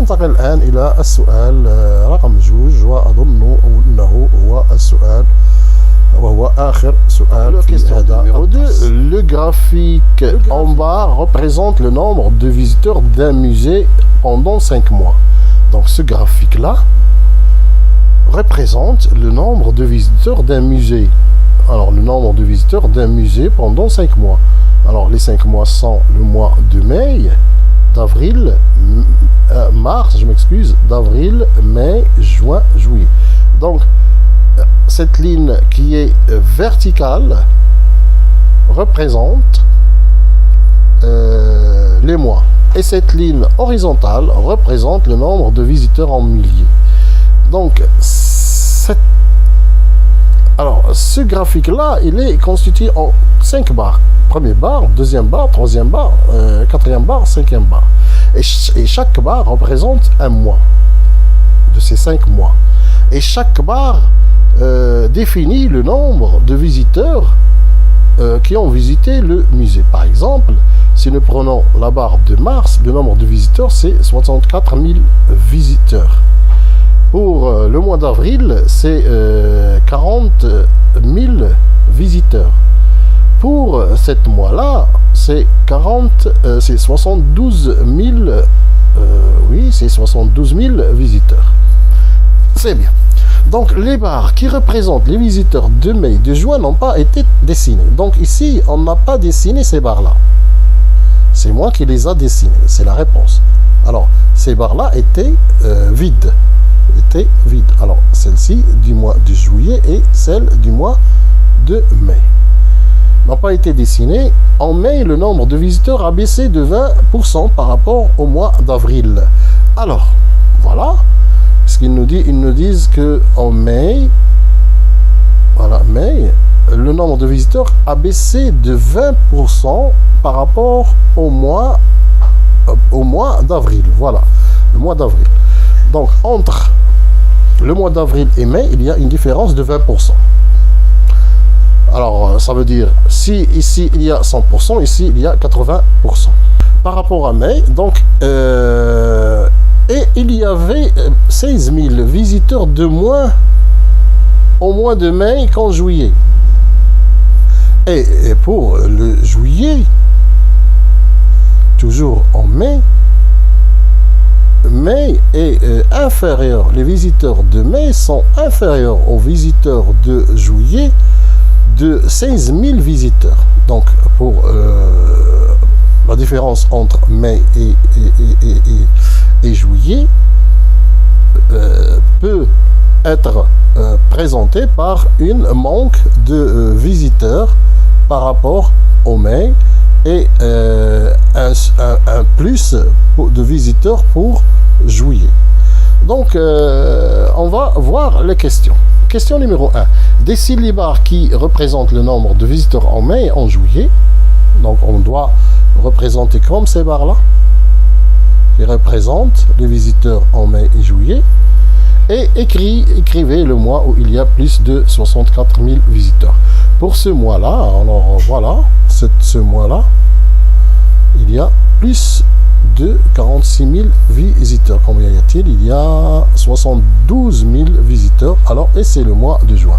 ننتقل الآن إلى السؤال رقم 2 وأظن أنه هو السؤال وهو آخر سؤال في هذا. Le graphique en bas représente le nombre de visiteurs d'un musée pendant 5 mois. Donc ce graphique-là représente le nombre de visiteurs d'un musée. Alors le nombre de visiteurs d'un musée pendant 5 mois. Alors les 5 mois sont le mois de mai, d'avril, mars, je m'excuse, d'avril, mai, juin, juillet. Donc cette ligne qui est verticale représente les mois. Et cette ligne horizontale représente le nombre de visiteurs en milliers. Donc, ce graphique-là, il est constitué en 5 barres. Première barre, deuxième barre, troisième barre, quatrième barre, cinquième barre. Et chaque barre représente un mois de ces 5 mois. Et chaque barre définit le nombre de visiteurs qui ont visité le musée. Par exemple, si nous prenons la barre de mars, le nombre de visiteurs, c'est 64 000 visiteurs. Pour le mois d'avril, c'est 40 000 visiteurs. Pour ce mois-là, c'est 72 000 visiteurs. C'est bien. Donc les barres qui représentent les visiteurs de mai et de juin n'ont pas été dessinées. Donc ici, on n'a pas dessiné ces barres-là. C'est moi qui les a dessinées. C'est la réponse. Alors, ces barres-là étaient vides. Alors, celle-ci du mois de juillet et celle du mois de mai n'ont pas été dessinées. En mai, le nombre de visiteurs a baissé de 20% par rapport au mois d'avril. Alors, voilà. Ce qu'ils nous disent, ils nous disent que en mai, voilà, mai, le nombre de visiteurs a baissé de 20% par rapport au mois d'avril. Voilà, le mois d'avril. Donc, entre le mois d'avril et mai, il y a une différence de 20%. Alors, ça veut dire, si ici il y a 100%, ici il y a 80%. Par rapport à mai, donc, et il y avait 16 000 visiteurs de moins au mois de mai qu'en juillet. Et pour le juillet, toujours en mai est inférieur. Les visiteurs de mai sont inférieurs aux visiteurs de juillet de 16 000 visiteurs. Donc, pour la différence entre mai et juillet peut être présentée par une manque de visiteurs par rapport au mai et un plus de visiteurs pour juillet. Donc, on va voir les questions. Question numéro 1. Dessine les barres qui représentent le nombre de visiteurs en mai et en juillet. Donc, on doit représenter comme ces barres-là, qui représentent les visiteurs en mai et juillet. Et écrivez le mois où il y a plus de 64 000 visiteurs. Pour ce mois-là, alors voilà, ce mois-là, il y a plus de 46 000 visiteurs. Combien y a-t-il? Il y a 72 000 visiteurs. Alors, et c'est le mois de juin.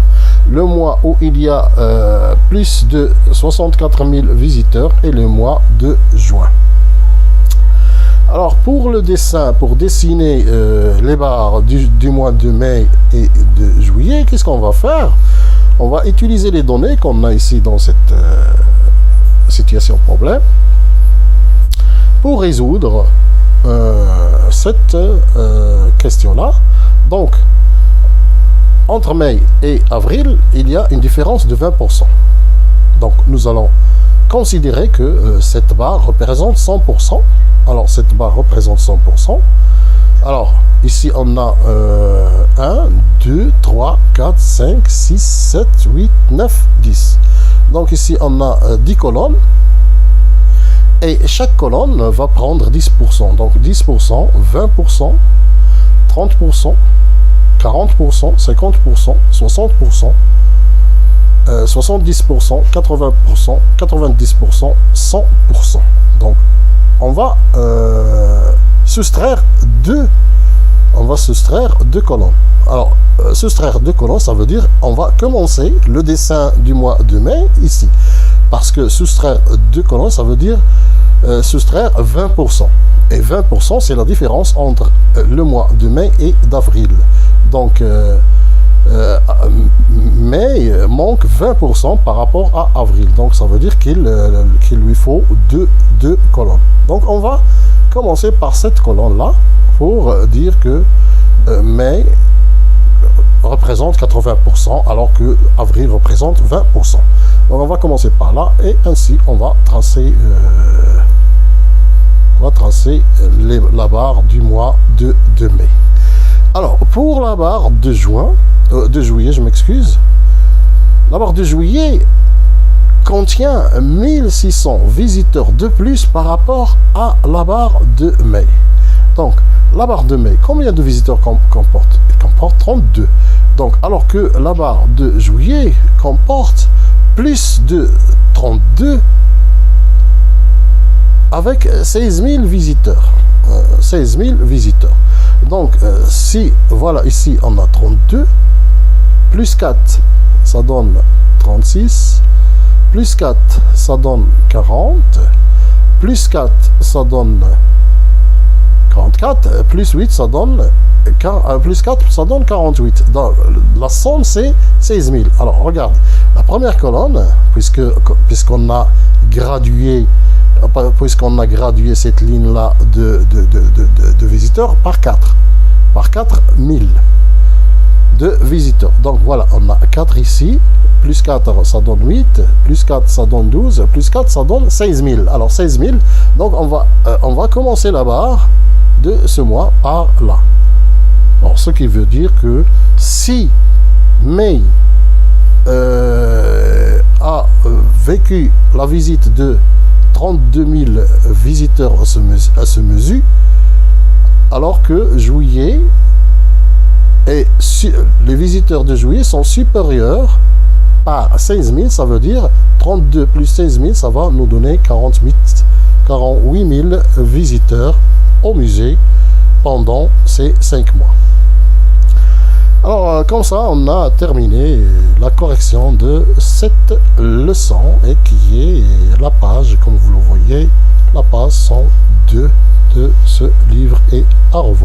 Le mois où il y a plus de 64 000 visiteurs est le mois de juin. Alors, pour le dessin, pour dessiner les barres du mois de mai et de juillet, qu'est-ce qu'on va faire? On va utiliser les données qu'on a ici dans cette situation problème pour résoudre cette question-là. Donc, entre mai et avril, il y a une différence de 20%. Donc, nous allons considérer que cette barre représente 100%. Alors, cette barre représente 100%. Alors, ici, on a 1, 2, 3, 4, 5, 6, 7, 8, 9, 10. Donc, ici, on a 10 colonnes. Et chaque colonne va prendre 10%. Donc, 10%, 20%, 30%, 40%, 50%, 60%, 70%, 80%, 90%, 100%. Donc, on va soustraire deux. On va soustraire deux colonnes. Alors, soustraire deux colonnes, ça veut dire on va commencer le dessin du mois de mai ici. Parce que soustraire deux colonnes, ça veut dire soustraire 20%. Et 20%, c'est la différence entre le mois de mai et d'avril. Donc, mai manque 20% par rapport à avril. Donc, ça veut dire qu'il lui faut deux colonnes. Donc, on va commencer par cette colonne-là pour dire que mai représente 80% alors que avril représente 20%. Donc, on va commencer par là et ainsi, on va tracer... la barre du mois de mai. Alors, pour la barre de juillet, je m'excuse. La barre de juillet contient 1600 visiteurs de plus par rapport à la barre de mai. Donc, la barre de mai, combien de visiteurs comporte? Elle comporte 32. Donc, alors que la barre de juillet comporte plus de 32 avec 16 000 visiteurs. 16 000 visiteurs. Donc, si, voilà, ici, on a 32, plus 4, ça donne 36, plus 4, ça donne 40, plus 4, ça donne 44, plus 8, ça donne, plus 4, ça donne 48. Donc, la somme, c'est 16 000. Alors, regarde, la première colonne, puisqu'on a gradué cette ligne-là de visiteurs par 4. Par 4 000 de visiteurs. Donc voilà, on a 4 ici, plus 4 ça donne 8, plus 4 ça donne 12, plus 4 ça donne 16 000. Alors 16 000, donc on va commencer la barre de ce mois par là. Alors ce qui veut dire que si mai a vécu la visite de 32 000 visiteurs à ce mesure, alors que juillet et les visiteurs de juillet sont supérieurs par 16 000, ça veut dire 32 plus 16 000, ça va nous donner 48 000 visiteurs au musée pendant ces 5 mois. Alors, comme ça, on a terminé la correction de cette leçon et qui est la page, comme vous le voyez, la page 102 de ce livre. Et au revoir.